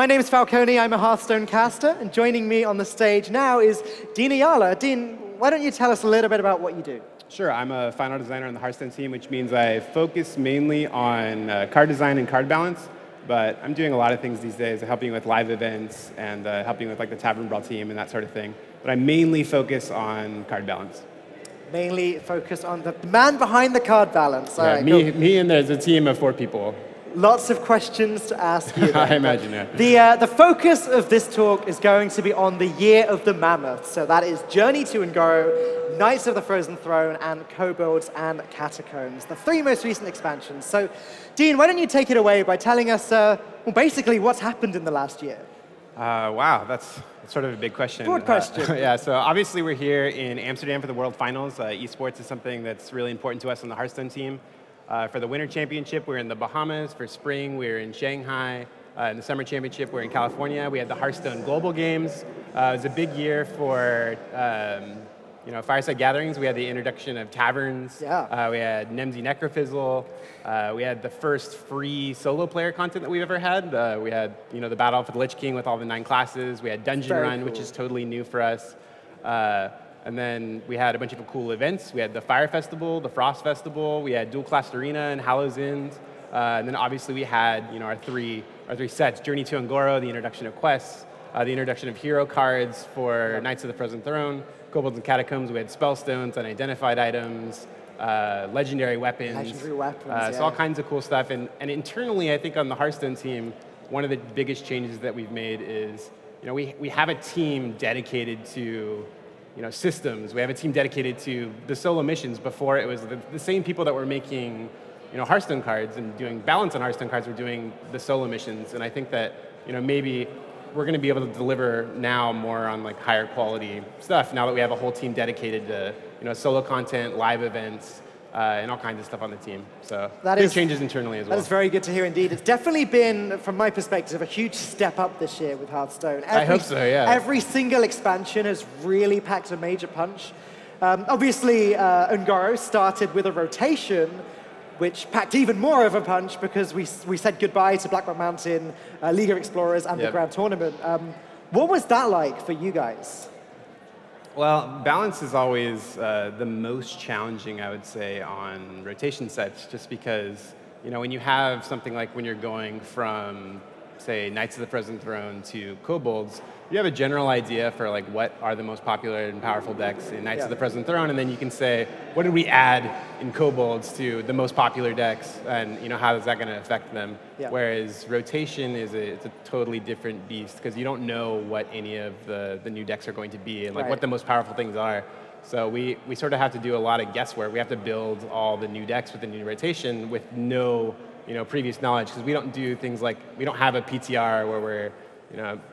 My name is Falcone, I'm a Hearthstone caster, and joining me on the stage now is Dean Ayala. Dean, why don't you tell us a little bit about what you do? Sure, I'm a final designer on the Hearthstone team, which means I focus mainly on card design and card balance, but I'm doing a lot of things these days, helping with live events and helping with like the Tavern team and that sort of thing. But I mainly focus on card balance. Mainly focus on the man behind the card balance. Yeah, right, me and there's a team of 4 people. Lots of questions to ask you. I imagine, yeah. The focus of this talk is going to be on the Year of the Mammoth. So that is Journey to Un'Goro, Knights of the Frozen Throne, and Kobolds and Catacombs, the 3 most recent expansions. So, Dean, why don't you take it away by telling us, well, basically what's happened in the last year? Wow, that's sort of a big question. Broad question. Yeah, so obviously we're here in Amsterdam for the World Finals. Esports is something that's really important to us on the Hearthstone team. For the Winter Championship, we're in the Bahamas. For spring, we're in Shanghai. In the Summer Championship, we're in California. We had the Hearthstone Global Games. It was a big year for fireside gatherings. We had the introduction of Taverns. Yeah. We had Nemsy Necrofizzle. We had the first free solo player content that we've ever had. We had the Battle for the Lich King with all the 9 classes. We had Dungeon Run, which is totally new for us. And then we had a bunch of cool events. We had the Fire Festival, the Frost Festival. We had Dual Class Arena and Hallows End. And then obviously we had our three sets: Journey to Un'Goro, the introduction of quests, the introduction of hero cards for Knights of the Frozen Throne, Kobolds and Catacombs. We had spellstones, unidentified items, legendary weapons. Legendary weapons, So all kinds of cool stuff. And internally, I think on the Hearthstone team, one of the biggest changes that we've made is we have a team dedicated to systems. We have a team dedicated to the solo missions. Before, it was the same people that were making Hearthstone cards and doing balance on Hearthstone cards were doing the solo missions. And I think that maybe we're going to be able to deliver now more on like higher quality stuff now that we have a whole team dedicated to solo content, live events, and all kinds of stuff on the team. So big changes internally as well. That is very good to hear indeed. It's definitely been, from my perspective, a huge step up this year with Hearthstone. I hope so, yeah. Every single expansion has really packed a major punch. Obviously, Un'Goro started with a rotation, which packed even more of a punch because we said goodbye to Blackrock Mountain, League of Explorers, and the Grand Tournament. What was that like for you guys? Well, balance is always the most challenging, I would say, on rotation sets, just because when you have something like when you're going from, say, Knights of the Frozen Throne to Kobolds, you have a general idea for like what are the most popular and powerful decks in Knights of the Frozen Throne, and then you can say, what did we add in Kobolds to the most popular decks, and how is that going to affect them? Yeah. Whereas rotation it's a totally different beast because you don't know what any of the new decks are going to be and like what the most powerful things are. So we sort of have to do a lot of guesswork. We have to build all the new decks with the new rotation with no previous knowledge, because we don't do things like, we don't have a PTR where we're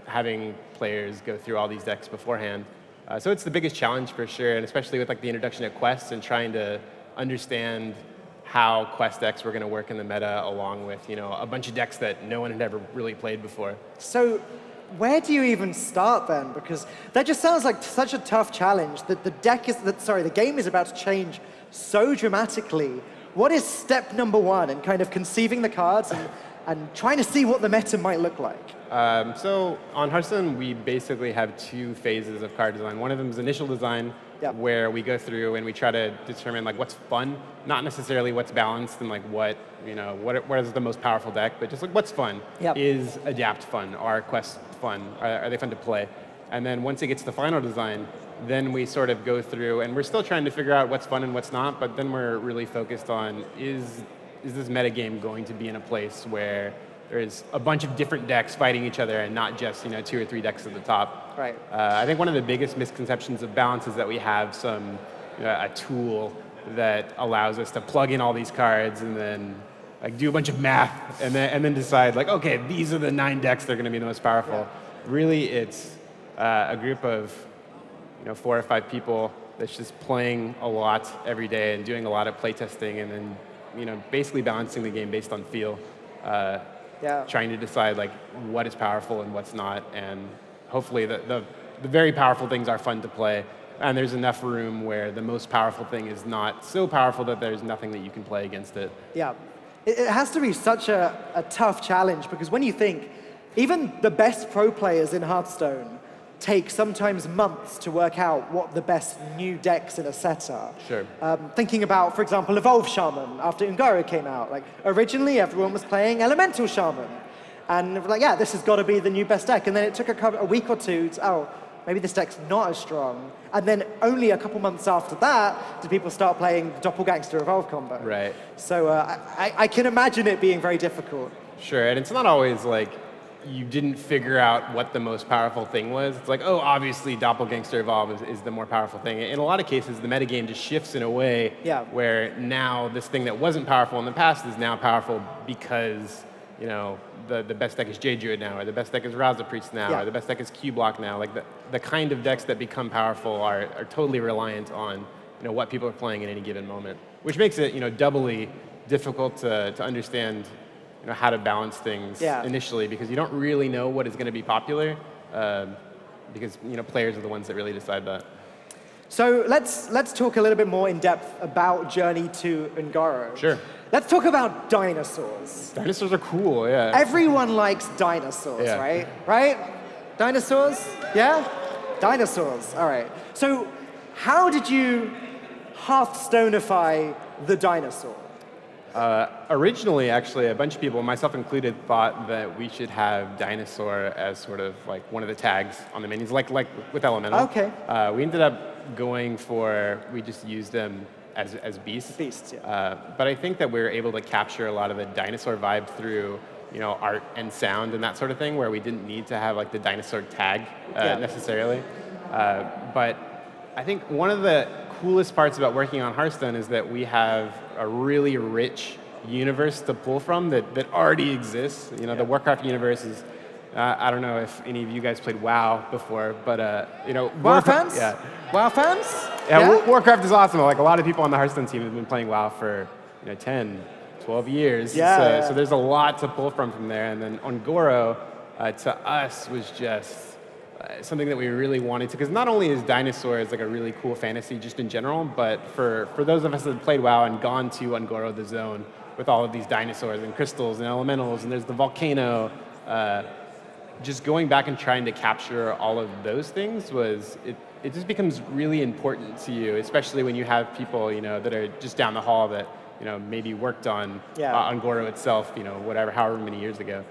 having players go through all these decks beforehand. So it's the biggest challenge for sure, and especially with like the introduction of quests and trying to understand how quest decks were going to work in the meta along with a bunch of decks that no one had ever really played before. So where do you even start then? Because that just sounds like such a tough challenge. That the game is about to change so dramatically. What is step number 1 in kind of conceiving the cards and trying to see what the meta might look like? So on Hearthstone, we basically have 2 phases of card design. One of them is initial design, where we go through and we try to determine like what's fun, not necessarily what's balanced and like what is the most powerful deck, but just like what's fun. Is Adapt fun? Are quests fun? Are they fun to play? And then once it gets to final design, then we sort of go through, and we're still trying to figure out what's fun and what's not, but then we're really focused on is this metagame going to be in a place where there's a bunch of different decks fighting each other and not just 2 or 3 decks at the top. Right. I think one of the biggest misconceptions of balance is that we have a tool that allows us to plug in all these cards and then like do a bunch of math and then decide like, okay, these are the 9 decks that are going to be the most powerful. Yeah. Really, it's a group of 4 or 5 people that's just playing a lot every day and doing a lot of playtesting and then basically balancing the game based on feel. Trying to decide like what is powerful and what's not, and hopefully the very powerful things are fun to play, and there's enough room where the most powerful thing is not so powerful that there's nothing that you can play against it. Yeah, it has to be such a tough challenge, because when you think Even the best pro players in Hearthstone take sometimes months to work out what the best new decks in a set are. Sure. Thinking about, for example, Evolve Shaman after Ungaro came out. Like, originally, everyone was playing Elemental Shaman. And like, yeah, this has got to be the new best deck. And then it took a week or two to, oh, maybe this deck's not as strong. And then only a couple months after that did people start playing Doppelgangster Evolve combo. Right. So I can imagine it being very difficult. Sure, and it's not always like you didn't figure out what the most powerful thing was. It's like, oh, obviously Doppelgangster Evolve is the more powerful thing. In a lot of cases, the metagame just shifts in a way where now this thing that wasn't powerful in the past is now powerful because, you know, the best deck is Jade Druid now, or the best deck is Raza Priest now, or the best deck is Q-Block now. Like the kind of decks that become powerful are totally reliant on, you know, what people are playing at any given moment, which makes it, you know, doubly difficult to understand, you know, how to balance things initially, because you don't really know what is going to be popular, because, you know, players are the ones that really decide that. So let's talk a little bit more in depth about Journey to Ungaro. Sure. Let's talk about dinosaurs. Dinosaurs are cool, yeah. Everyone likes dinosaurs, right? Right? Dinosaurs? Yeah? Dinosaurs, all right. So how did you Hearthstoneify the dinosaur? Originally, actually, a bunch of people, myself included, thought that we should have dinosaur as sort of like one of the tags on the menus, like with Elemental. Okay. We ended up going for, we just used them as beasts. Beasts, yeah. But I think that we were able to capture a lot of the dinosaur vibe through, you know, art and sound and that sort of thing, where we didn't need to have like the dinosaur tag necessarily. But I think one of the coolest parts about working on Hearthstone is that we have a really rich universe to pull from that already exists. You know, the Warcraft universe is, I don't know if any of you guys played WoW before, but, you know. WoW fans? Yeah. WoW fans? Yeah, Warcraft is awesome. Like, a lot of people on the Hearthstone team have been playing WoW for, you know, 10, 12 years. So there's a lot to pull from there. And then Ungoro, to us, was just something that we really wanted to, because not only is Dinosaurs like a really cool fantasy just in general, but for those of us that have played WoW and gone to Ungoro, the zone, with all of these dinosaurs and crystals and elementals, and there's the volcano, just going back and trying to capture all of those things it just becomes really important to you, especially when you have people, you know, that are just down the hall that, you know, maybe worked on Ungoro itself, you know, however many years ago.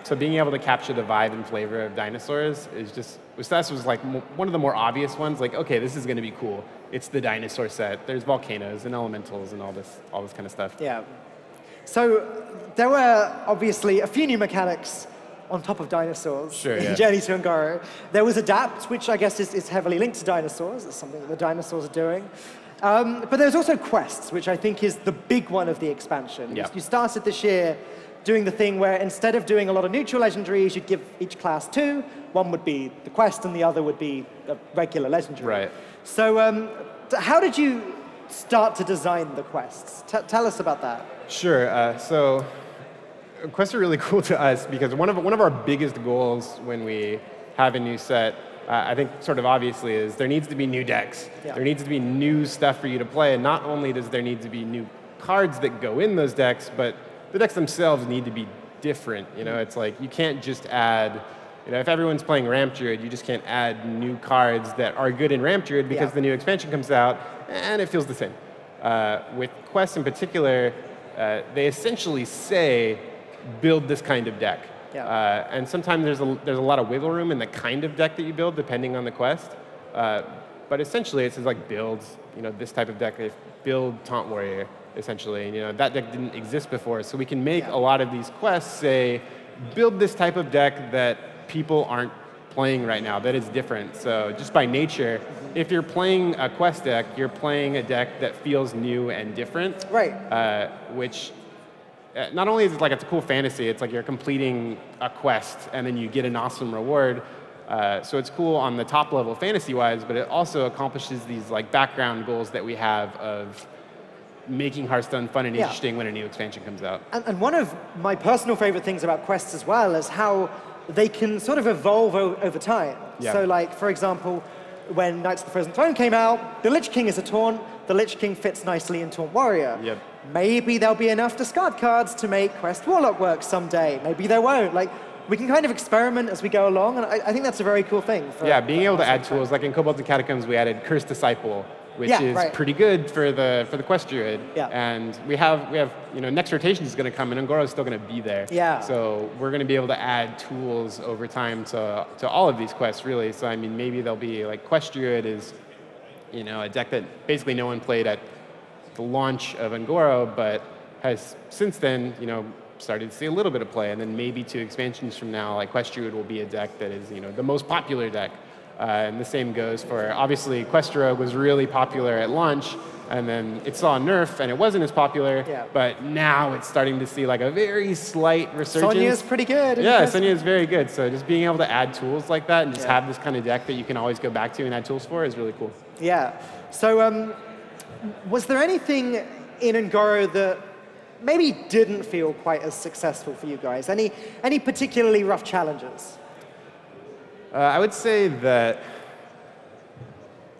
So being able to capture the vibe and flavor of dinosaurs is just, with us, was like one of the more obvious ones. Like, okay, this is going to be cool. It's the dinosaur set. There's volcanoes and elementals and all this kind of stuff. Yeah. So there were obviously a few new mechanics on top of dinosaurs in Journey to Ungaro. There was Adapt, which I guess is heavily linked to dinosaurs. It's something that the dinosaurs are doing. But there's also quests, which I think is the big one of the expansion. Yeah. You started this year doing the thing where instead of doing a lot of neutral legendaries, you'd give each class 2. One would be the quest and the other would be a regular legendary. Right. So how did you start to design the quests? Tell us about that. Sure. So quests are really cool to us because one of our biggest goals when we have a new set, I think sort of obviously, is there needs to be new decks. Yeah. There needs to be new stuff for you to play, and not only does there need to be new cards that go in those decks, but the decks themselves need to be different. You know, it's like you can't just add, you know, if everyone's playing Ramp Druid, you just can't add new cards that are good in Ramp Druid because the new expansion comes out and it feels the same. With quests in particular, they essentially say, build this kind of deck. Yeah. And sometimes there's a lot of wiggle room in the kind of deck that you build depending on the quest. But essentially it says like build, you know, this type of deck, build Taunt Warrior, essentially. And, you know, that deck didn't exist before. So we can make a lot of these quests say, build this type of deck that people aren't playing right now, that is different. So just by nature, if you're playing a quest deck, you're playing a deck that feels new and different. Right. Which not only is it like it's a cool fantasy, it's like you're completing a quest and then you get an awesome reward. So it's cool on the top level fantasy-wise, but it also accomplishes these like background goals that we have of making Hearthstone fun and interesting when a new expansion comes out. And one of my personal favorite things about quests as well is how they can sort of evolve over time. Yeah. So like, for example, when Knights of the Frozen Throne came out, the Lich King is a taunt. The Lich King fits nicely in Taunt Warrior. Yep. Maybe there'll be enough discard cards to make Quest Warlock work someday. Maybe there won't. Like, we can kind of experiment as we go along, and I think that's a very cool thing. Yeah, being able to add tools, like in Cobalt and Catacombs, we added Cursed Disciple, which is pretty good for the Quest Druid. Yeah. And we have next rotation is going to come, and Un'Goro is still going to be there. Yeah. So we're going to be able to add tools over time to all of these quests, really. So I mean, maybe there'll be like Quest Druid is, a deck that basically no one played at the launch of Un'Goro, but has since then, started to see a little bit of play, and then maybe 2 expansions from now, like Quest Druid will be a deck that is, the most popular deck. And the same goes for, obviously, Quest Rogue was really popular at launch, and then it saw a nerf, and it wasn't as popular, but now it's starting to see like a very slight resurgence. Sonya's pretty good. Yeah, Sonya is very good. So just being able to add tools like that and just have this kind of deck that you can always go back to and add tools for is really cool. Yeah. So was there anything in Un'Goro that maybe didn't feel quite as successful for you guys? Any particularly rough challenges? I would say that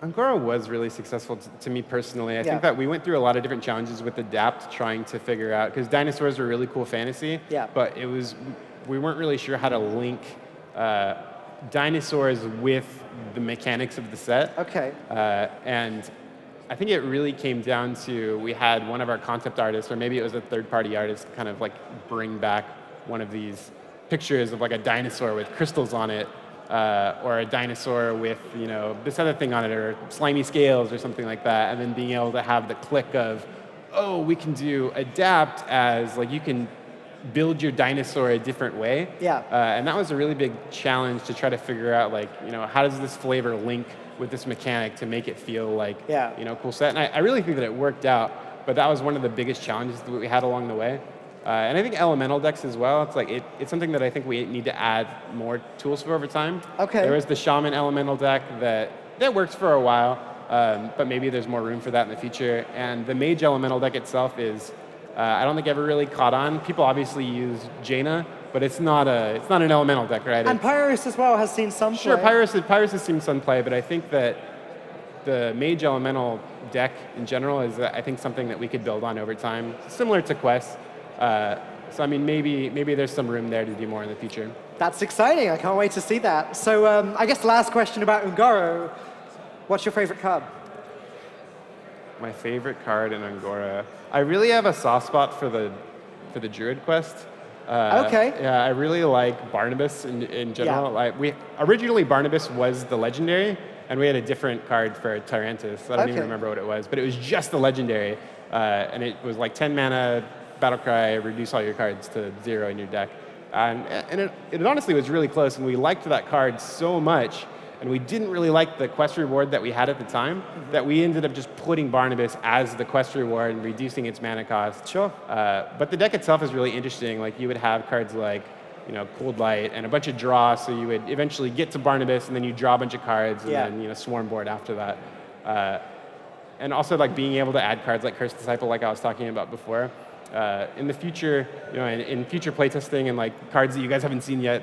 Un'Goro was really successful to me personally. I think that we went through a lot of different challenges with Adapt, trying to figure out, because Dinosaurs were really cool fantasy, but we weren't really sure how to link Dinosaurs with the mechanics of the set. Okay. And I think it really came down to, we had one of our concept artists, or maybe it was a third-party artist, kind of like bring back one of these pictures of like a dinosaur with crystals on it, or a dinosaur with this other thing on it, or slimy scales or something like that, and then being able to have the click of, oh, we can do Adapt as like you can build your dinosaur a different way. Yeah. And that was a really big challenge to try to figure out, like, how does this flavor link with this mechanic to make it feel like a cool set. And I really think that it worked out, but that was one of the biggest challenges that we had along the way. And I think elemental decks as well. It's like it's something that I think we need to add more tools for over time. Okay. There was the Shaman elemental deck that worked for a while, but maybe there's more room for that in the future. And the Mage elemental deck itself is, I don't think ever really caught on. People obviously use Jaina, but it's not an elemental deck, right? And Pyrus as well has seen some play. Sure, Pyrus has seen some play, but I think that the Mage elemental deck in general is, I think, something that we could build on over time, similar to Quest. So I mean, maybe there's some room there to do more in the future. That's exciting. I can't wait to see that. So I guess the last question about Un'Goro, what's your favorite card? My favorite card in Un'Goro, I really have a soft spot for the Druid quest. Okay. Yeah, I really like Barnabas in general. Yeah. Originally Barnabas was the legendary, and we had a different card for Tyrantus. I don't even remember what it was, but it was just the legendary, and it was like 10 mana. Battlecry, reduce all your cards to 0 in your deck. And it honestly was really close, and we liked that card so much, and we didn't really like the quest reward that we had at the time, that we ended up just putting Barnabas as the quest reward and reducing its mana cost. Sure. But the deck itself is really interesting. Like, you would have cards like Cold Light and a bunch of draw, so you would eventually get to Barnabas, and then you draw a bunch of cards, and then Swarm board after that. And also, like, being able to add cards like Cursed Disciple, like I was talking about before. In the future, in future playtesting and like cards that you guys haven't seen yet,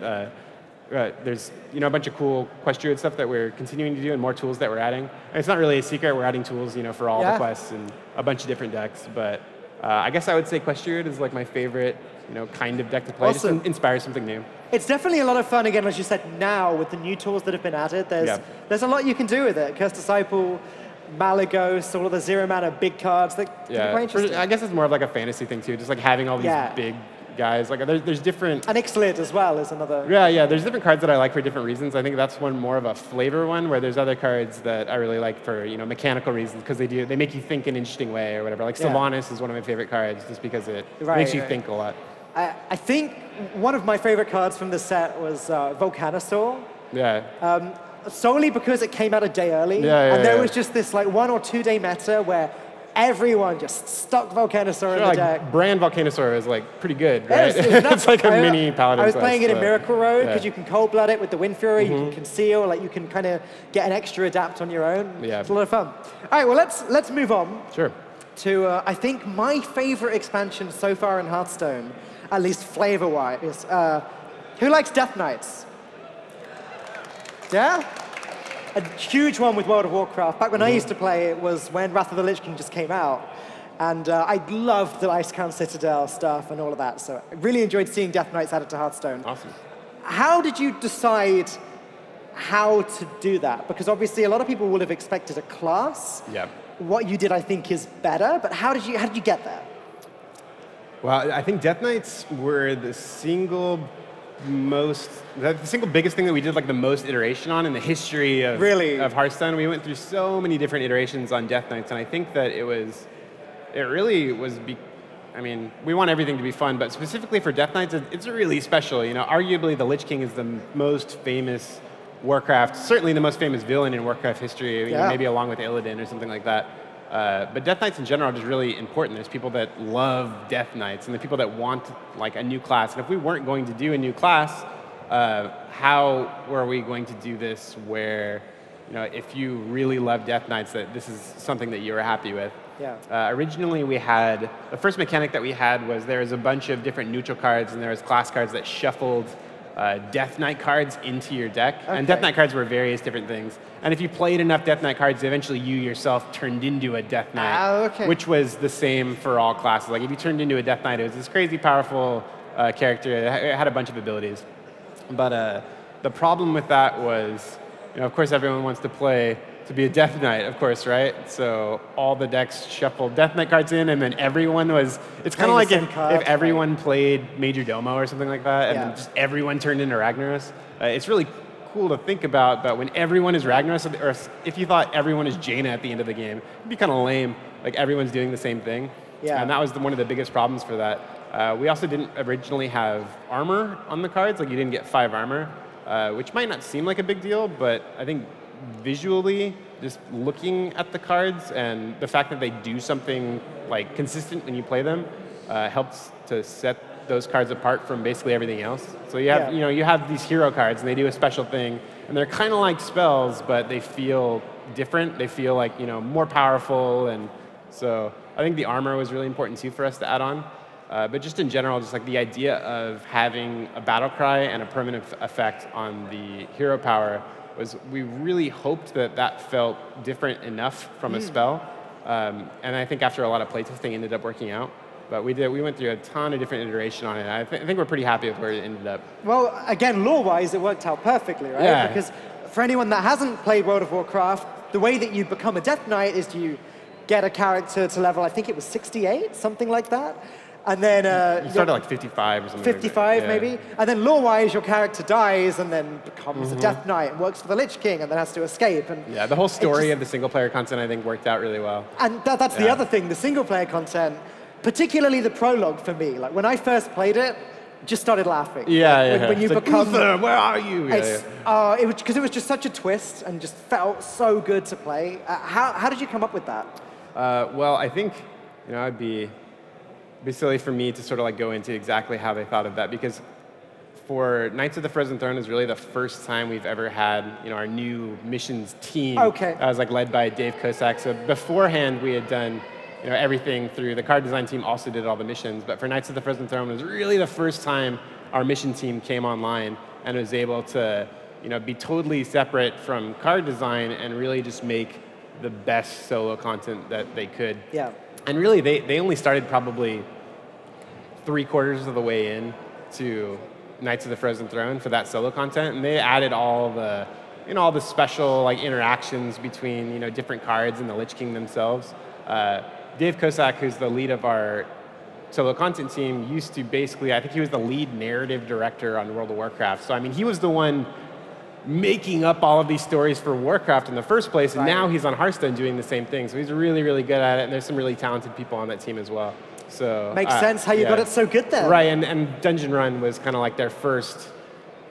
there's a bunch of cool Quest Druid stuff that we're continuing to do and more tools that we're adding. And it's not really a secret. We're adding tools, for all the quests and a bunch of different decks. But I guess I would say Quest Druid is like my favorite, kind of deck to play. Awesome. Just inspire something new. It's definitely a lot of fun. Again, as you said, now with the new tools that have been added, there's a lot you can do with it. Cursed Disciple, Malagos, all of the 0 mana big cards. That can be quite interesting. I guess it's more of like a fantasy thing too, just like having all these big guys. Like there's different. And Ixalit as well is another. Yeah. There's different cards that I like for different reasons. I think that's one more of a flavor one, where there's other cards that I really like for mechanical reasons, because they make you think in an interesting way or whatever. Like Sylvanas is one of my favorite cards, just because it makes you think a lot. I think one of my favorite cards from the set was Volcanosaur. Yeah. Solely because it came out a day early, and there was just this like 1 or 2 day meta where everyone just stuck Volcanosaur in the deck. Brand Volcanosaur is like pretty good, right? It's like a mini Paladin. I was playing it in Miracle Road because you can Cold Blood it with the Wind Fury, you can conceal, like you can kind of get an extra adapt on your own. Yeah. It's a lot of fun. All right, well let's move on. Sure. To I think my favorite expansion so far in Hearthstone, at least flavor-wise. Who likes Death Knights? Yeah? A huge one with World of Warcraft. Back when I used to play, it was when Wrath of the Lich King just came out. And I loved the Icecrown Citadel stuff and all of that. So I really enjoyed seeing Death Knights added to Hearthstone. Awesome. how did you decide how to do that? Because obviously a lot of people would have expected a class. Yeah. What you did, I think, is better, but how did you get there? Well, I think Death Knights were the single biggest thing that we did like the most iteration on in the history of, of Hearthstone. We went through so many different iterations on Death Knights, and I think that it really was, I mean, we want everything to be fun, but specifically for Death Knights, it's really special. You know, arguably the Lich King is the most famous Warcraft, certainly the most famous villain in Warcraft history, you know, maybe along with Illidan or something like that. But Death Knights in general are just really important. There's people that love Death Knights and the people that want like a new class. And if we weren't going to do a new class, how were we going to do this where, you know, if you really love Death Knights, that this is something that you were happy with? Yeah. Originally we had, the first mechanic that we had was there was a bunch of different neutral cards and there was class cards that shuffled Death Knight cards into your deck. Okay. And Death Knight cards were various different things. And if you played enough Death Knight cards, eventually you yourself turned into a Death Knight, which was the same for all classes. Like if you turned into a Death Knight, it was this crazy powerful character. It had a bunch of abilities. But the problem with that was, you know, of course everyone wants to play to be a Death Knight, of course, right? So all the decks shuffled Death Knight cards in, and then everyone was, it's kind of like if everyone played Major Domo or something like that, and then just everyone turned into Ragnaros. It's really cool to think about, but when everyone is Ragnaros, or if you thought everyone is Jaina at the end of the game, it'd be kind of lame, like everyone's doing the same thing. Yeah. And that was one of the biggest problems for that. We also didn't originally have armor on the cards, like you didn't get 5 armor, which might not seem like a big deal, but I think visually, just looking at the cards and the fact that they do something like consistent when you play them helps to set those cards apart from basically everything else. So you have, you have these hero cards and they do a special thing, and they're kind of like spells, but they feel different. They feel like, more powerful, and so I think the armor was really important too for us to add on. But just in general, just like the idea of having a battle cry and a permanent effect on the hero power was, we really hoped that that felt different enough from a spell. And I think after a lot of playtesting, it ended up working out. But we went through a ton of different iteration on it. I think we're pretty happy with where it ended up. Well, again, lore-wise, it worked out perfectly, right? Yeah. Because for anyone that hasn't played World of Warcraft, the way that you become a Death Knight is you get a character to level, I think it was 68, something like that. And then you started like 55 or something. 55 like maybe. And then lore-wise, your character dies and then becomes a Death Knight and works for the Lich King and then has to escape. And yeah, the whole story of the single-player content, I think, worked out really well. And that's the other thing, the single-player content, particularly the prologue for me. Like when I first played it, just started laughing. Yeah, when you become, Uther, where are you? It was because it was just such a twist and just felt so good to play. How did you come up with that? Well, I think it'd be silly for me to sort of like go into exactly how they thought of that, because for Knights of the Frozen Throne is really the first time we've ever had our new missions team. Okay. That was like led by Dave Kosak. So beforehand we had done everything through the card design team, also did all the missions, but for Knights of the Frozen Throne it was really the first time our mission team came online and was able to be totally separate from card design and really just make the best solo content that they could. Yeah. And really they only started probably 3/4 of the way in to Knights of the Frozen Throne for that solo content, and they added all the all the special like interactions between different cards and the Lich King themselves. Dave Kosak, who's the lead of our solo content team, used to basically, I think he was the lead narrative director on World of Warcraft. So I mean, he was the one making up all of these stories for Warcraft in the first place, and now he's on Hearthstone doing the same thing. So he's really, really good at it, and there's some really talented people on that team as well. So makes sense how you got it so good there. Right, and Dungeon Run was kind of like their first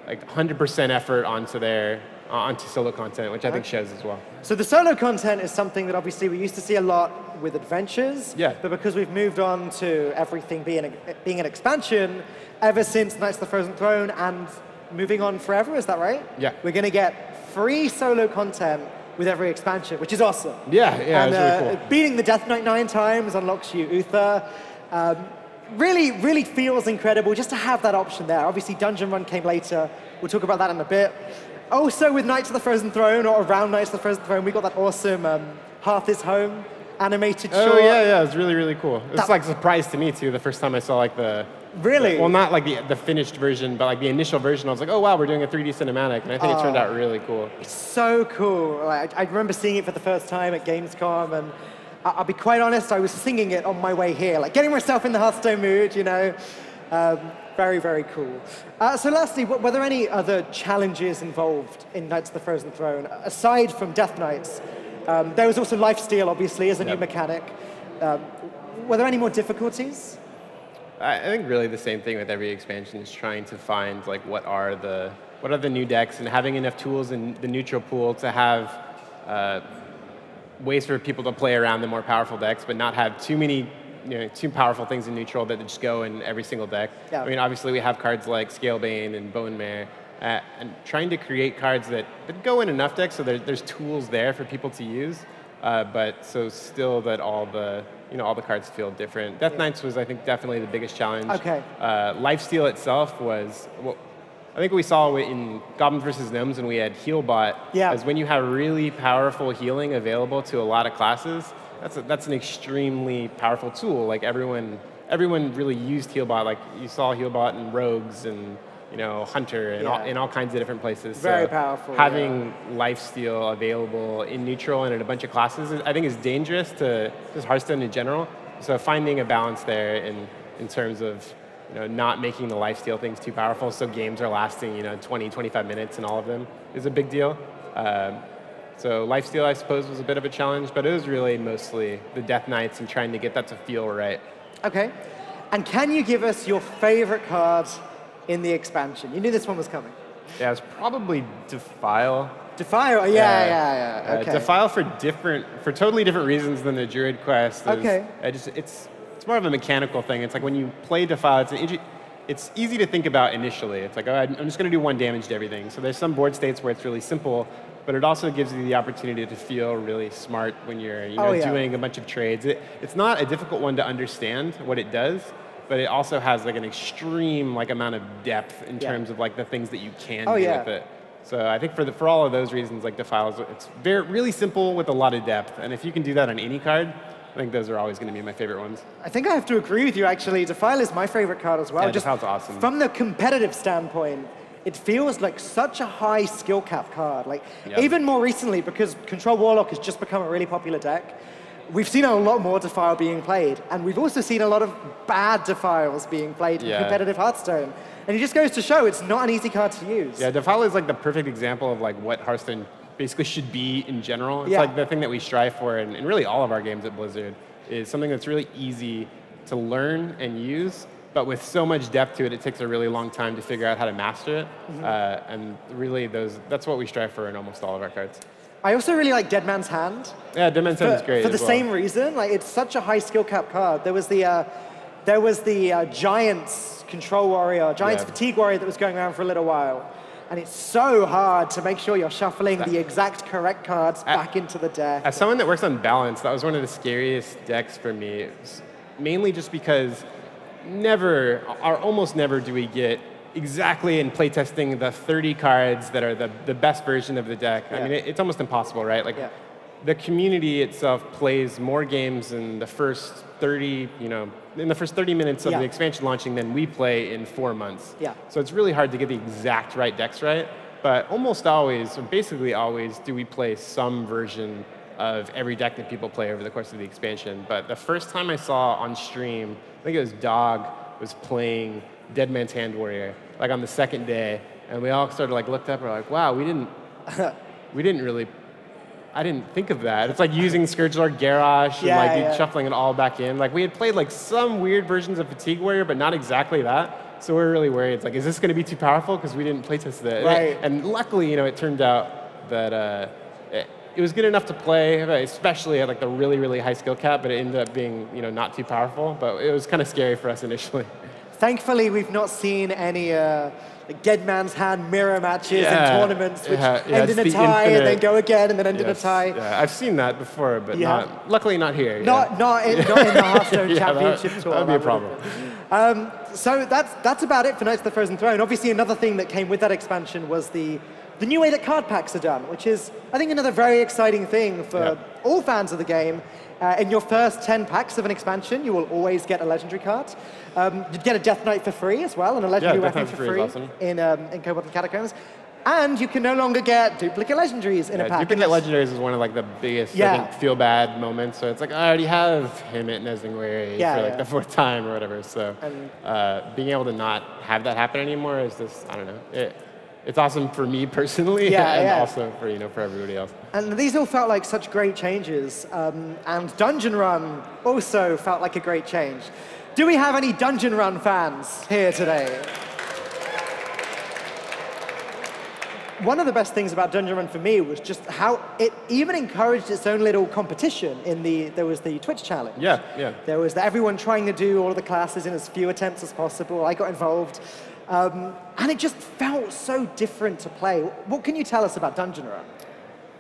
100% effort onto solo content, which I think shows as well. So the solo content is something that obviously we used to see a lot with adventures, but because we've moved on to everything being an expansion, ever since Knights of the Frozen Throne and moving on forever, is that right? Yeah. We're going to get free solo content with every expansion, which is awesome. Yeah, it's really cool. Beating the Death Knight 9 times unlocks you Uther. Really, really feels incredible just to have that option there. Obviously, Dungeon Run came later. We'll talk about that in a bit. Also, with Knights of the Frozen Throne, or around Knights of the Frozen Throne, we got that awesome Hearth is Home animated short. Oh, yeah, it was really, really cool. It was like a surprise to me, too, the first time I saw like the Really? Well, not like the finished version, but like the initial version. I was like, oh wow, we're doing a 3D cinematic, and I think it turned out really cool. It's so cool. Like, I remember seeing it for the first time at Gamescom, and I'll be quite honest, I was singing it on my way here, like getting myself in the Hearthstone mood, you know. Very, very cool. So lastly, were there any other challenges involved in Knights of the Frozen Throne? Aside from Death Knights, there was also lifesteal, obviously, as a new mechanic. Were there any more difficulties? I think really the same thing with every expansion is trying to find like what are the new decks, and having enough tools in the neutral pool to have ways for people to play around the more powerful decks, but not have too many too powerful things in neutral that just go in every single deck. Yeah. I mean, obviously we have cards like Scalebane and Bone Mare, and trying to create cards that go in enough decks so there's tools there for people to use, but so still that all the cards feel different. Death Knights was, I think, definitely the biggest challenge. Okay. Lifesteal itself was, well, I think we saw in Goblins vs. Gnomes when we had Healbot, as when you have really powerful healing available to a lot of classes, that's an extremely powerful tool. Like everyone really used Healbot. Like you saw Healbot in Rogues and Hunter and in all kinds of different places. Very powerful. Having lifesteal available in neutral and in a bunch of classes, I think, is dangerous to just Hearthstone in general. So finding a balance there in terms of not making the lifesteal things too powerful, so games are lasting 20, 25 minutes in all of them is a big deal. So lifesteal, I suppose, was a bit of a challenge, but it was really mostly the Death Knights and trying to get that to feel right. Okay. And can you give us your favorite card in the expansion? You knew this one was coming. Yeah, it's probably Defile. Defile, yeah. Okay. Defile for totally different reasons than the Druid quest. It's more of a mechanical thing. It's like when you play Defile, it's easy to think about initially. It's like, oh, I'm just going to do 1 damage to everything. So there's some board states where it's really simple, but it also gives you the opportunity to feel really smart when you're doing a bunch of trades. It's not a difficult one to understand what it does, but it also has like an extreme amount of depth in terms of like the things that you can do with it. So I think for all of those reasons, like Defile, it's really simple with a lot of depth. And if you can do that on any card, I think those are always going to be my favorite ones. I think I have to agree with you, actually. Defile is my favorite card as well. Yeah, Defile's awesome. From the competitive standpoint, it feels like such a high skill cap card. Even more recently, because Control Warlock has just become a really popular deck, we've seen a lot more Defile being played. And we've also seen a lot of bad Defiles being played in competitive Hearthstone. And it just goes to show it's not an easy card to use. Yeah, Defile is like the perfect example of like what Hearthstone basically should be in general. It's like the thing that we strive for in really all of our games at Blizzard is something that's really easy to learn and use, but with so much depth to it, it takes a really long time to figure out how to master it. And really, that's what we strive for in almost all of our cards. I also really like Dead Man's Hand. Yeah, Dead Man's Hand is great for the same reason. It's such a high skill cap card. There was the Giants Control Warrior, Giants Fatigue Warrior that was going around for a little while. And it's so hard to make sure you're shuffling the exact correct cards back into the deck. As someone that works on balance, that was one of the scariest decks for me, mainly just because almost never do we get exactly in playtesting the 30 cards that are the best version of the deck. I mean, it's almost impossible, right? The community itself plays more games in the first 30, in the first 30 minutes of the expansion launching than we play in 4 months. So it's really hard to get the exact right decks right, but almost always, or basically always, do we play some version of every deck that people play over the course of the expansion. But the first time I saw on stream, I think it was Dog was playing Dead Man's Hand Warrior, like on the second day, and we all sort of looked up and were like, wow, I didn't think of that. It's like using Scourge Lord Garrosh and shuffling it all back in. We had played some weird versions of Fatigue Warrior, but not exactly that. So we were really worried. It's is this going to be too powerful? Because we didn't playtest it. Right. And luckily, it turned out that it was good enough to play, especially at the really, really high skill cap, but it ended up being not too powerful. But it was kind of scary for us initially. Thankfully, we've not seen any Dead Man's Hand mirror matches in tournaments, which end in a tie and then go again and then end in a tie. Yeah, I've seen that before, but luckily not here. Not in the Hearthstone Championship Tour. That would be a problem. So that's about it for Knights of the Frozen Throne. Obviously, another thing that came with that expansion was the the new way that card packs are done, which is, I think, another very exciting thing for all fans of the game. In your first 10 packs of an expansion, you will always get a legendary card. You'd get a Death Knight for free as well, and a legendary weapon for free awesome. in Kobolds and Catacombs. And you can no longer get duplicate legendaries in a pack. Duplicate legendaries is one of like the biggest I think, feel bad moments. So it's like, I already have him at Nezingway for like the 4th time or whatever. So being able to not have that happen anymore is just, I don't know. It's awesome for me personally, and also for for everybody else. And these all felt like such great changes. And Dungeon Run also felt like a great change. Do we have any Dungeon Run fans here today? One of the best things about Dungeon Run for me was just how it even encouraged its own little competition. There was the Twitch challenge. There was everyone trying to do all of the classes in as few attempts as possible. I got involved. And it just felt so different to play. What can you tell us about Dungeon Run?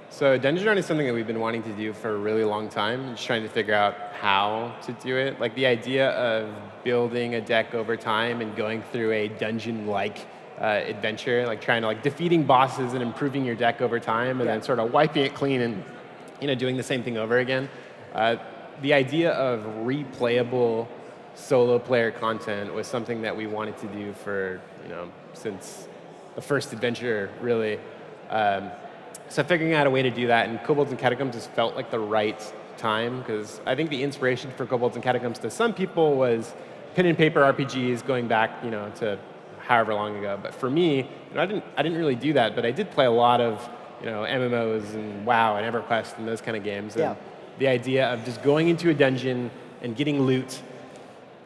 So Dungeon Run is something that we've been wanting to do for a really long time, just trying to figure out how to do it. Like the idea of building a deck over time and going through a dungeon-like adventure, like trying to defeating bosses and improving your deck over time, and then sort of wiping it clean and doing the same thing over again. The idea of replayable solo player content was something that we wanted to do for since the first adventure, really. So figuring out a way to do that, and Kobolds and Catacombs just felt like the right time, because I think the inspiration for Kobolds and Catacombs to some people was pen and paper RPGs going back to however long ago. But for me, I didn't really do that, but I did play a lot of MMOs and WoW and EverQuest and those kind of games. And the idea of just going into a dungeon and getting loot,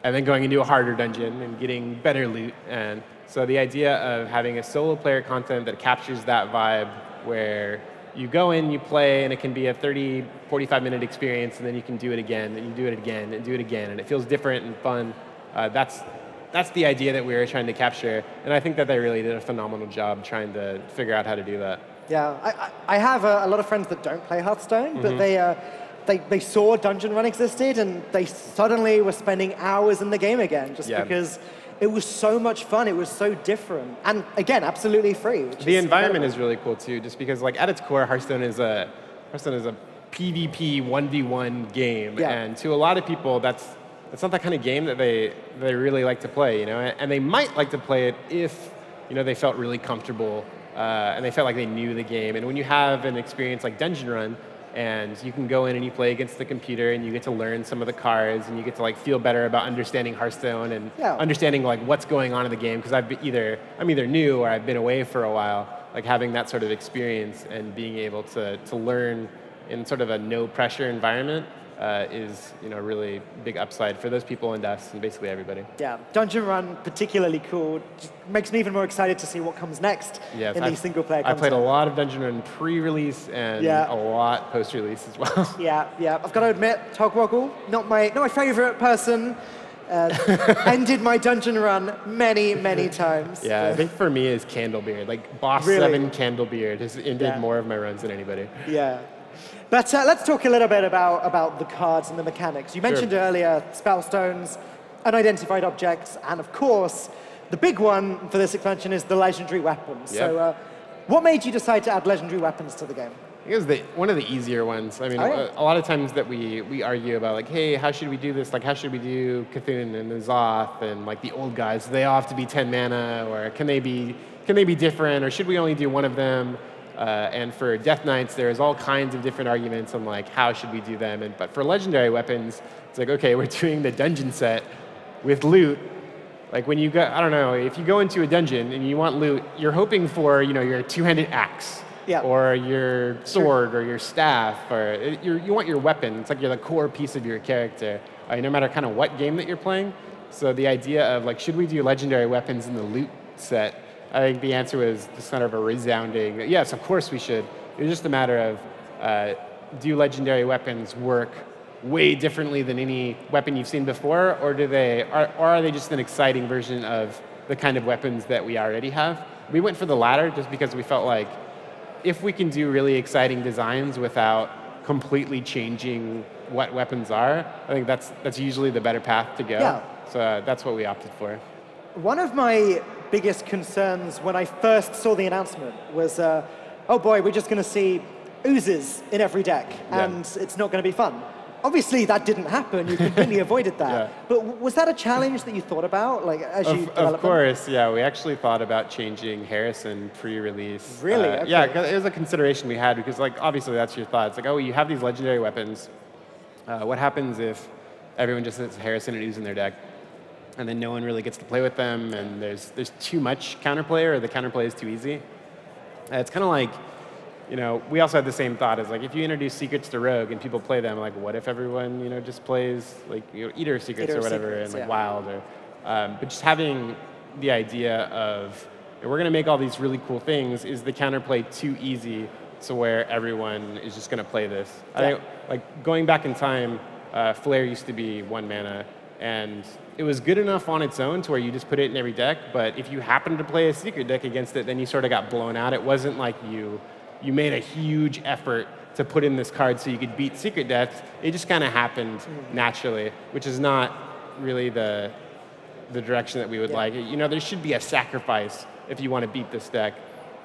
and then going into a harder dungeon and getting better loot. And so the idea of having a solo player content that captures that vibe, where you go in, you play, and it can be a 30, 45-minute experience, and then you can do it again, and you do it again, and do it again, and it feels different and fun. That's the idea that we were trying to capture, and I think that they really did a phenomenal job trying to figure out how to do that. Yeah, I have a lot of friends that don't play Hearthstone, but they saw Dungeon Run existed, and they suddenly were spending hours in the game again, just because it was so much fun. It was so different, and again, absolutely free. The environment is really cool too, just because at its core, Hearthstone is a PvP 1v1 game, and to a lot of people, that's not the kind of game that they really like to play, and they might like to play it if they felt really comfortable and they felt like they knew the game. And when you have an experience like Dungeon Run, and you can go in and you play against the computer, and you get to learn some of the cards, and you get to feel better about understanding Hearthstone and understanding what's going on in the game, because I'm either new or I've been away for a while. Having that sort of experience and being able to learn in sort of a no pressure environment is really big upside for those people and us and basically everybody. Yeah, Dungeon Run particularly cool. Just makes me even more excited to see what comes next in these single player content. I played a lot of Dungeon Run pre-release and a lot post-release as well. Yeah. I've got to admit, Togwoggle, not my favorite person. Ended my Dungeon Run many times. Yeah, I think for me is Candlebeard. Boss 7 Candlebeard has ended more of my runs than anybody. Yeah. But let's talk a little bit about the cards and the mechanics. You mentioned earlier Spellstones, unidentified objects, and of course, the big one for this expansion is the legendary weapons. So what made you decide to add legendary weapons to the game? It was one of the easier ones. I mean, a lot of times that we argue about hey, how should we do this? How should we do Cthulhu and N'Zoth and the old guys? Do they all have to be 10 mana, or can they be different, or should we only do one of them? And for Death Knights, there's all kinds of different arguments on how should we do them. But for legendary weapons, it's okay, we're doing the dungeon set with loot. When you go, I don't know, if you go into a dungeon and you want loot, you're hoping for your two-handed axe, or your sword, or your staff, or you want your weapon. It's you're the core piece of your character, no matter kind of what game that you're playing. So the idea of should we do legendary weapons in the loot set? I think the answer was just kind of a resounding, yes, of course we should. It was just a matter of, do legendary weapons work way differently than any weapon you've seen before, or are they just an exciting version of the kind of weapons that we already have? We went for the latter just because we felt like if we can do really exciting designs without completely changing what weapons are, I think that's usually the better path to go. So that's what we opted for. One of my biggest concerns when I first saw the announcement was, oh boy, we're just going to see oozes in every deck, and it's not going to be fun. Obviously, that didn't happen. You completely avoided that. But was that a challenge that you thought about, like as you developed? Of course, yeah. We actually thought about changing Harrison pre-release. Really? Okay. Yeah, it was a consideration we had because, like, obviously that's your thought. It's like, oh, you have these legendary weapons. What happens if everyone just has Harrison and Ooze in their deck, and then no one really gets to play with them, and there's too much counterplay, or the counterplay is too easy? It's kind of like, you know, we also had the same thought as like, if you introduce secrets to Rogue and people play them, like, what if everyone, you know, just plays like, you know, Eater secrets or whatever, and like Wild, or, but just having the idea of, you know, we're going to make all these really cool things. Is the counterplay too easy to where everyone is just going to play this? I think, like, going back in time, Flare used to be 1 mana, and it was good enough on its own to where you just put it in every deck. But if you happened to play a secret deck against it, then you sort of got blown out. It wasn't like you made a huge effort to put in this card so you could beat secret decks. It just kind of happened naturally, which is not really the direction that we would like. You know, there should be a sacrifice if you want to beat this deck.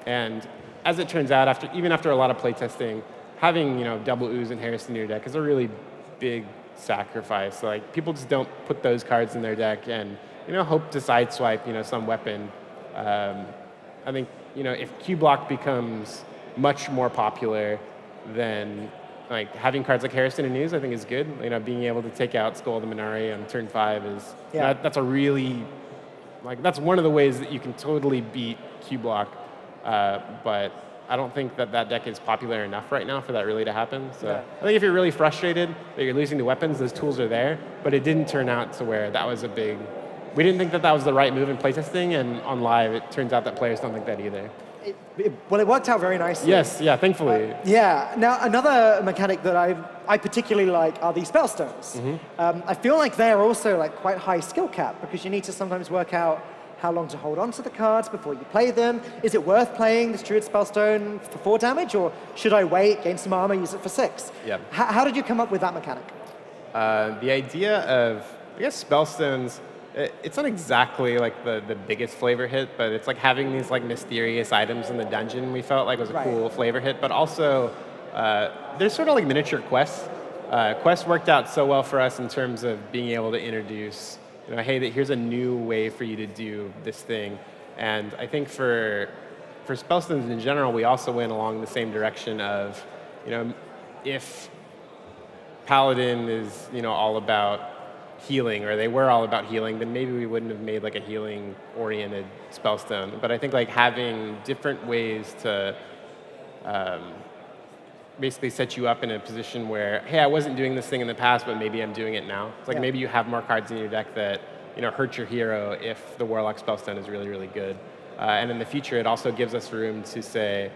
And as it turns out, even after a lot of playtesting, having, you know, double Ooze and Harrison in your deck is a really big sacrifice. Like, people just don't put those cards in their deck and, you know, hope to sideswipe, you know, some weapon. I think, you know, if Q-Block becomes much more popular, then like having cards like Harrison and Ooze, I think is good. You know, being able to take out Skull the Minari on turn 5 is that's a really, like, that's one of the ways that you can totally beat Q-Block. But I don't think that deck is popular enough right now for that really to happen. So I think if you're really frustrated that you're losing to weapons, those tools are there. But it didn't turn out to where that was a big. We didn't think that was the right move in playtesting, and on live, it turns out that players don't think that either. Well, it worked out very nicely. Yes, yeah, thankfully. Now, another mechanic that I particularly like are the spellstones. I feel like they're also like quite high skill cap, because you need to sometimes work out how long to hold on to the cards before you play them. Is it worth playing this Druid Spellstone for 4 damage, or should I wait, gain some armor, use it for 6? Yeah. How did you come up with that mechanic? The idea of, I guess, Spellstones, it's not exactly like the biggest flavor hit, but it's like having these like mysterious items in the dungeon we felt like was a cool flavor hit. But also, there's sort of like miniature quests. Quests worked out so well for us in terms of being able to introduce, you know, hey, here's a new way for you to do this thing. And I think for Spellstones in general, we also went along the same direction of, you know, if Paladin is, you know, all about healing, or they were all about healing, then maybe we wouldn't have made like a healing-oriented Spellstone. But I think like having different ways to basically set you up in a position where, hey, I wasn't doing this thing in the past, but maybe I'm doing it now. It's like maybe you have more cards in your deck that, you know, hurt your hero if the Warlock Spellstone is really, really good. And in the future, it also gives us room to say,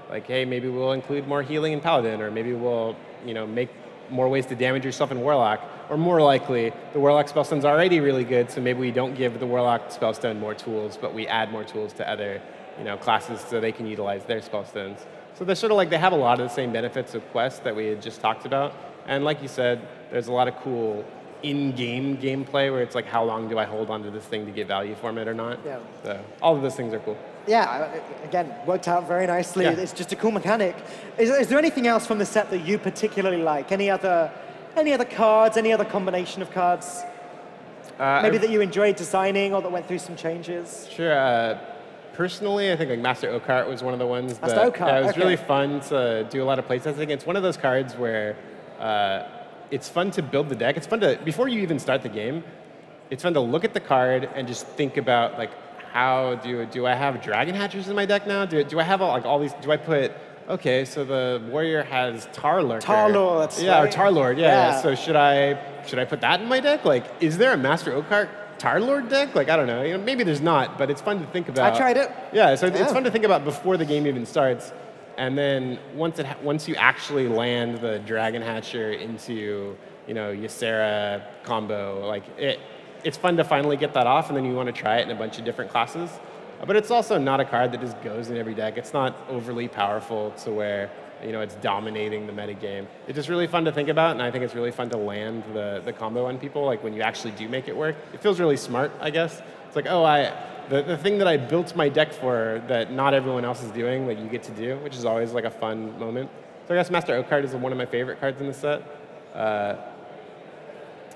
like, hey, maybe we'll include more healing in Paladin, or maybe we'll, you know, make more ways to damage yourself in Warlock. Or more likely, the Warlock Spellstone's already really good, so maybe we don't give the Warlock Spellstone more tools, but we add more tools to other, you know, classes so they can utilize their Spellstones. So they're sort of like, they have a lot of the same benefits of quests that we had just talked about. And like you said, there's a lot of cool in-game gameplay where it's like, how long do I hold onto this thing to get value from it or not? Yeah. So all of those things are cool. Yeah, again, worked out very nicely. Yeah. It's just a cool mechanic. Is there anything else from the set that you particularly like? Any other cards, any other combination of cards? Maybe that you enjoyed designing or that went through some changes? Sure. Personally, I think like Master Oakheart was one of the ones that it was really fun to do a lot of playtesting. It's one of those cards where it's fun to build the deck. It's fun to, before you even start the game, it's fun to look at the card and just think about like, how do I have Dragon Hatchers in my deck now? Do I have like all these? Do I put? Okay, so the warrior has Tarlord. Tarlord, yeah, right? Or Tarlord, yeah. So should I put that in my deck? Like, is there a Master Oakheart Tarlord deck? Like, I don't know. You know, maybe there's not, but it's fun to think about. I tried it. Yeah, so it's fun to think about before the game even starts, and then once you actually land the Dragon Hatcher into, you know, Ysera combo, like it's fun to finally get that off, and then you want to try it in a bunch of different classes. But it's also not a card that just goes in every deck. It's not overly powerful to where, it's dominating the meta game. It's just really fun to think about, and I think it's really fun to land the combo on people, like when you actually do make it work. It feels really smart, I guess. It's like, oh, the thing that I built my deck for that not everyone else is doing, that you get to do, which is always like a fun moment. So I guess Master Oak card is one of my favorite cards in the set.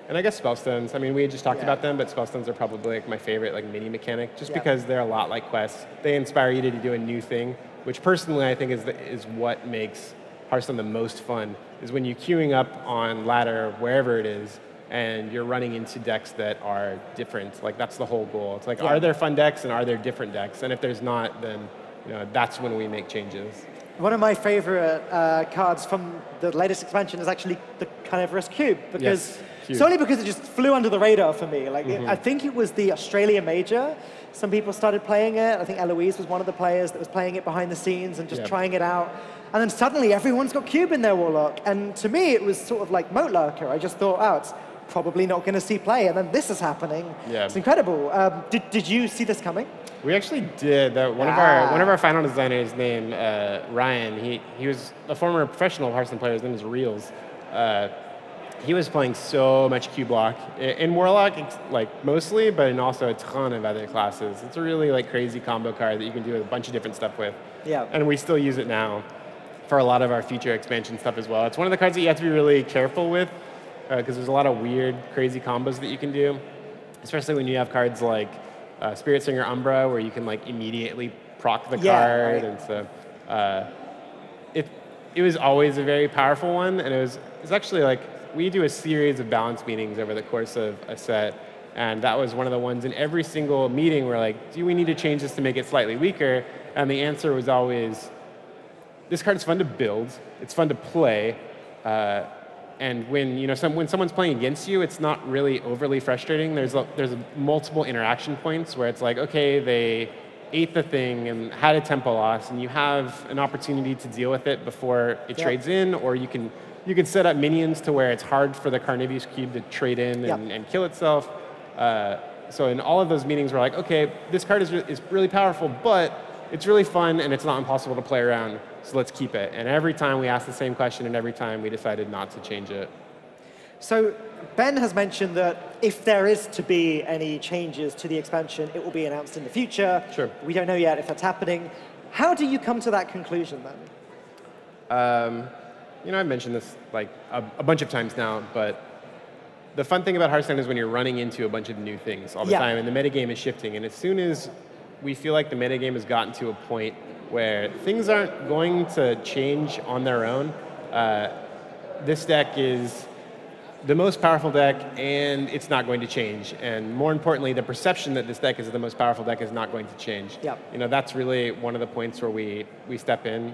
And I guess Spellstones. I mean, we had just talked about them, but Spellstones are probably like my favorite like mini mechanic, just because they're a lot like quests. They inspire you to do a new thing, which personally I think is what makes Hearthstone the most fun, is when you're queuing up on ladder, wherever it is, and you're running into decks that are different. Like, that's the whole goal. It's like, are there fun decks and are there different decks? And if there's not, then that's when we make changes. One of my favorite cards from the latest expansion is actually the Carnivorous Cube, because solely because it just flew under the radar for me. Like, I think it was the Australia Major. Some people started playing it. I think Eloise was one of the players that was playing it behind the scenes and just trying it out. And then suddenly everyone's got Cube in their Warlock. And to me, it was sort of like Moat Lurker. I just thought, oh, it's probably not going to see play. And then this is happening. Yeah. It's incredible. Did you see this coming? We actually did. One of our final designers named Ryan, he was a former professional Hearthstone player. His name is Reels. He was playing so much Cube Block in Warlock, like mostly, but in also a ton of other classes. It's a really like crazy combo card that you can do a bunch of different stuff with. Yeah. And we still use it now for a lot of our future expansion stuff as well. It's one of the cards that you have to be really careful with, because there's a lot of weird, crazy combos that you can do, especially when you have cards like Spirit Singer Umbra, where you can like immediately proc the card, and so it was always a very powerful one, and it's actually like, we do a series of balance meetings over the course of a set, and that was one of the ones in every single meeting we're like, do we need to change this to make it slightly weaker? And the answer was always, this card's fun to build, it's fun to play, and when when someone's playing against you, it's not really overly frustrating. There's multiple interaction points where it's like, okay, they ate the thing and had a tempo loss, and you have an opportunity to deal with it before it trades in, or you can set up minions to where it's hard for the Carnivorous Cube to trade in and kill itself. So in all of those meetings, we're like, okay, this card is really powerful, but it's really fun and it's not impossible to play around, so let's keep it. And every time we asked the same question, and every time we decided not to change it. So Ben has mentioned that if there is to be any changes to the expansion, it will be announced in the future. Sure. We don't know yet if that's happening. How do you come to that conclusion then? I've mentioned this like a bunch of times now, but the fun thing about Hearthstone is when you're running into a bunch of new things all the time, and the metagame is shifting. And as soon as we feel like the metagame has gotten to a point where things aren't going to change on their own, this deck is the most powerful deck, and it's not going to change. And more importantly, the perception that this deck is the most powerful deck is not going to change. That's really one of the points where we step in.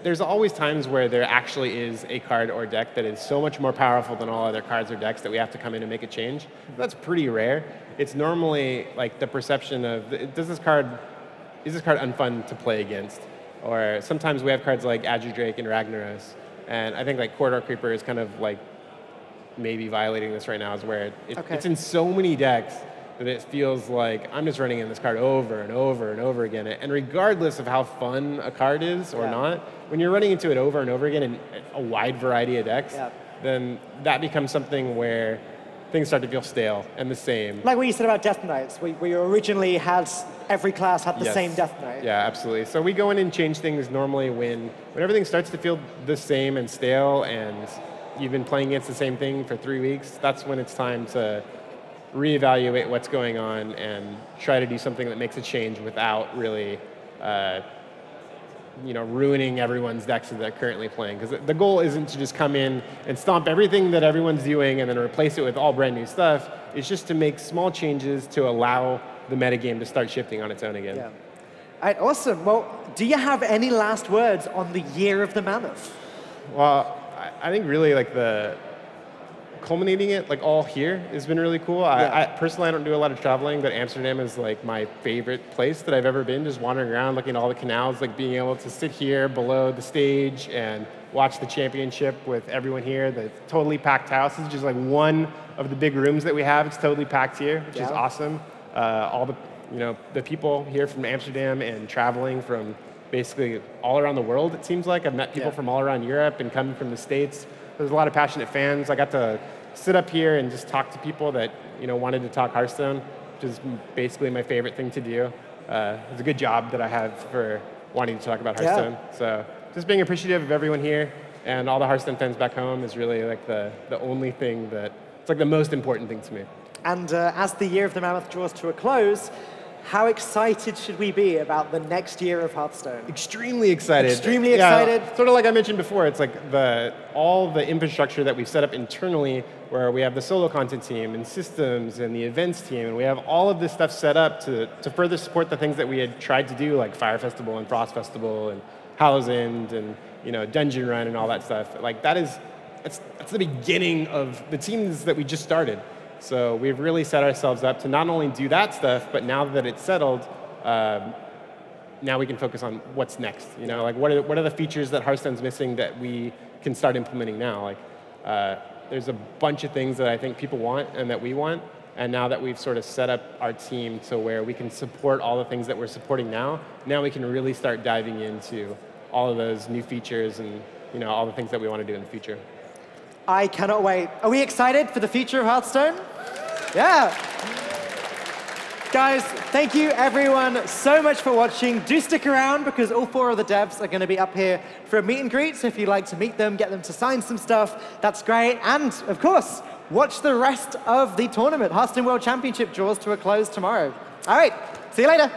There's always times where there actually is a card or deck that is so much more powerful than all other cards or decks that we have to come in and make a change. That's pretty rare. It's normally like the perception of, is this card unfun to play against? Or sometimes we have cards like Azure Drake and Ragnaros, and I think like Corridor Creeper is kind of like maybe violating this right now, is where it's in so many decks that it feels like I'm just running in this card over and over and over again. And regardless of how fun a card is or not, when you're running into it over and over again in a wide variety of decks, then that becomes something where things start to feel stale and the same. Like what you said about Death Knights, where you originally had every class had the same Death Knight. Yeah, absolutely. So we go in and change things normally when everything starts to feel the same and stale, and you've been playing against the same thing for 3 weeks. That's when it's time to reevaluate what's going on and try to do something that makes a change without really ruining everyone's decks that they're currently playing. Because the goal isn't to just come in and stomp everything that everyone's doing and then replace it with all brand new stuff. It's just to make small changes to allow the metagame to start shifting on its own again. All right, awesome. Well, do you have any last words on the Year of the Mammoth? Well, I think really like culminating it like all here has been really cool. I personally, I don't do a lot of traveling, but Amsterdam is like my favorite place that I've ever been, just wandering around looking at all the canals, like being able to sit here below the stage and watch the championship with everyone here. The totally packed house. This is just like one of the big rooms that we have. It's totally packed here, which is awesome. All the the people here from Amsterdam and traveling from basically all around the world, it seems like. I've met people from all around Europe and coming from the States. There's a lot of passionate fans. I got to sit up here and just talk to people that wanted to talk Hearthstone, which is basically my favorite thing to do. It's a good job that I have for wanting to talk about Hearthstone. So just being appreciative of everyone here and all the Hearthstone fans back home is really like the only thing it's like the most important thing to me. And as the year of the Mammoth draws to a close, how excited should we be about the next year of Hearthstone? Extremely excited. Extremely excited. Sort of like I mentioned before, it's like all the infrastructure that we've set up internally, where we have the solo content team and systems and the events team, and we have all of this stuff set up to further support the things that we had tried to do, like Fire Festival and Frost Festival and Hallow's End and Dungeon Run and all that stuff. Like that's the beginning of the teams that we just started. So we've really set ourselves up to not only do that stuff, but now that it's settled, now we can focus on what's next. Like what are the features that Hearthstone's missing that we can start implementing now? Like there's a bunch of things that I think people want and that we want, and now that we've sort of set up our team to where we can support all the things that we're supporting now we can really start diving into all of those new features and all the things that we want to do in the future. I cannot wait. Are we excited for the future of Hearthstone? Yeah. Guys, thank you everyone so much for watching. Do stick around because all 4 of the devs are going to be up here for a meet and greet. So if you'd like to meet them, get them to sign some stuff, that's great. And of course, watch the rest of the tournament. Hearthstone World Championship draws to a close tomorrow. All right, see you later.